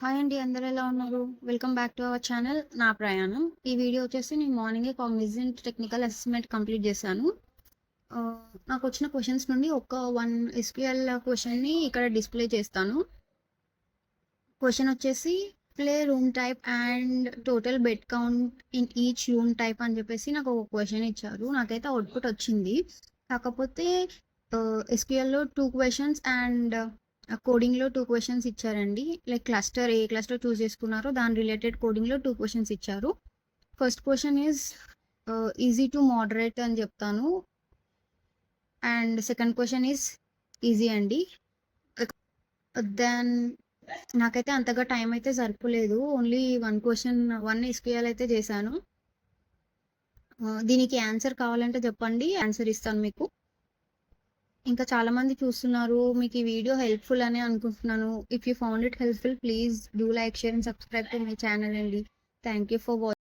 Hi అండి. అందరూ ఎలా ఉన్నారు? Welcome back to our channel నా ప్రయాణం. ఈ వీడియో వచ్చేసి నేను మార్నింగే కాగ్నిజెంట్ టెక్నికల్ అసెస్మెంట్ కంప్లీట్ చేశాను. నాకొచ్చిన క్వెషన్స్ నుండి ఒక 1 ఎస్‌క్యూఎల్ క్వెషన్‌ని ఇక్కడ డిస్‌ప్లే చేస్తాను. క్వెషన్ వచ్చేసి play room type and total bed count in each room type అని చెప్పేసి నాకు ఒక క్వెషన్ ఇచ్చారు. నాకైతే అవుట్‌పుట్ వచ్చింది. కాకపోతే ఎస్‌క్యూఎల్‌లో 2 క్వెషన్స్ అండ్ కోడింగ్‌లో 2 క్వెషన్స్ ఇచ్చారండి. లైక్ క్లస్టర్ ఏ క్లస్టర్ చూస్ చేసుకున్నారో దాని రిలేటెడ్ కోడింగ్‌లో 2 క్వెషన్స్ ఇచ్చారు. First question is easy to moderate అని చెప్తాను. And second question is easy అండి. దెన్ నాకైతే అంతగా టైం అయితే సరిపోలేదు. ఓన్లీ 1 క్వెషన్ 1 ఎస్‌క్యూఎల్ అయితే చేశాను. దీనికి ఆన్సర్ కావాలంటే చెప్పండి. ఆన్సర్ ఇస్తాను మీకు. ఇంకా చాలామంది చూస్తున్నారు. మీకు ఈ వీడియో హెల్ప్‌ఫుల్ అనే అనుకుంటున్నాను. If you found it helpful please do like, share and subscribe to my channel అండి. Thank you for watching.